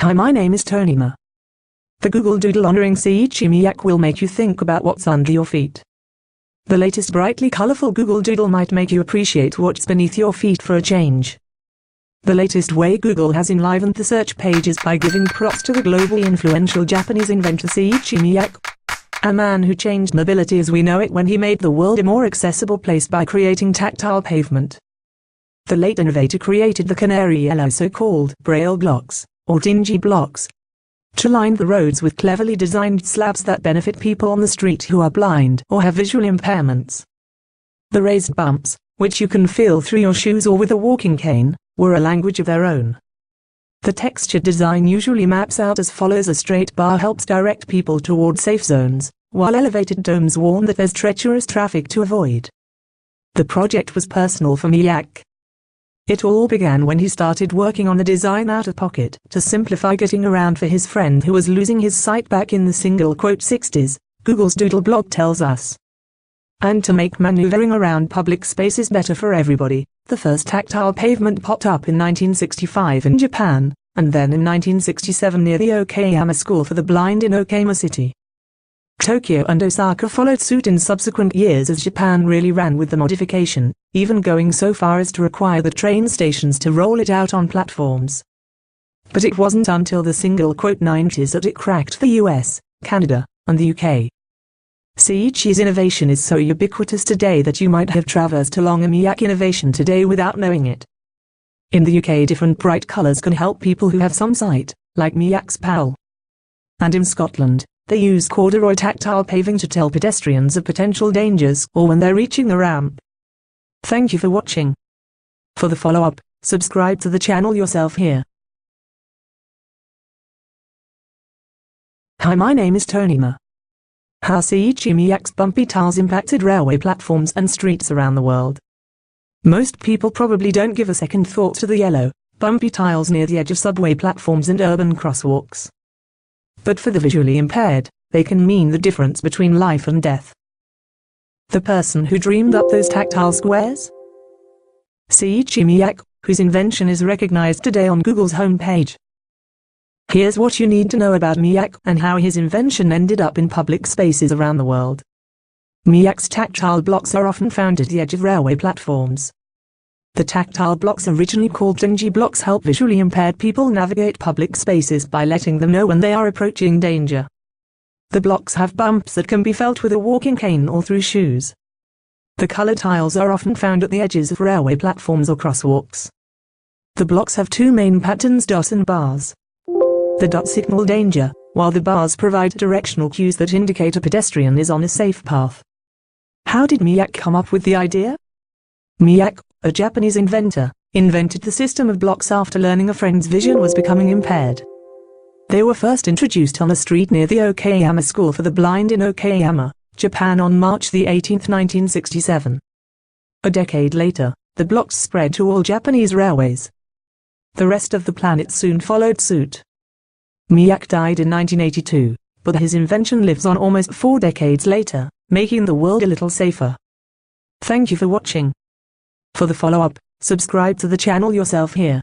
Hi, my name is Tonima. The Google Doodle honoring Seiichi Miyake will make you think about what's under your feet. The latest brightly colorful Google Doodle might make you appreciate what's beneath your feet for a change. The latest way Google has enlivened the search pages by giving props to the globally influential Japanese inventor Seiichi Miyake, a man who changed mobility as we know it when he made the world a more accessible place by creating tactile pavement. The late innovator created the canary yellow so-called braille blocks, or Tenji blocks, to line the roads with cleverly designed slabs that benefit people on the street who are blind or have visual impairments. The raised bumps, which you can feel through your shoes or with a walking cane, were a language of their own. The textured design usually maps out as follows: a straight bar helps direct people toward safe zones, while elevated domes warn that there's treacherous traffic to avoid. The project was personal for Miyake. It all began when he started working on the design out of pocket to simplify getting around for his friend who was losing his sight back in the '60s, Google's Doodle blog tells us. And to make maneuvering around public spaces better for everybody, the first tactile pavement popped up in 1965 in Japan, and then in 1967 near the Okayama School for the Blind in Okayama City. Tokyo and Osaka followed suit in subsequent years as Japan really ran with the modification, even going so far as to require the train stations to roll it out on platforms. But it wasn't until the '90s that it cracked the US, Canada, and the UK. Seiichi's innovation is so ubiquitous today that you might have traversed along a Miyake innovation today without knowing it. In the UK, different bright colours can help people who have some sight, like Miyake's pal. And in Scotland, they use corduroy tactile paving to tell pedestrians of potential dangers or when they're reaching the ramp. Thank you for watching. For the follow-up, subscribe to the channel yourself here. Hi, my name is Tonima. How Seiichi Miyake's bumpy tiles impacted railway platforms and streets around the world. Most people probably don't give a second thought to the yellow, bumpy tiles near the edge of subway platforms and urban crosswalks. But for the visually impaired, they can mean the difference between life and death. The person who dreamed up those tactile squares? Seiichi Miyake, whose invention is recognized today on Google's homepage. Here's what you need to know about Miyake and how his invention ended up in public spaces around the world. Miyake's tactile blocks are often found at the edge of railway platforms. The tactile blocks, originally called Tenji blocks, help visually impaired people navigate public spaces by letting them know when they are approaching danger. The blocks have bumps that can be felt with a walking cane or through shoes. The color tiles are often found at the edges of railway platforms or crosswalks. The blocks have two main patterns: dots and bars. The dots signal danger, while the bars provide directional cues that indicate a pedestrian is on a safe path. How did Miyake come up with the idea? Miyake, a Japanese inventor, invented the system of blocks after learning a friend's vision was becoming impaired. They were first introduced on a street near the Okayama School for the Blind in Okayama, Japan on March 18, 1967. A decade later, the blocks spread to all Japanese railways. The rest of the planet soon followed suit. Miyake died in 1982, but his invention lives on almost 4 decades later, making the world a little safer. Thank you for watching. For the follow-up, subscribe to the channel yourself here.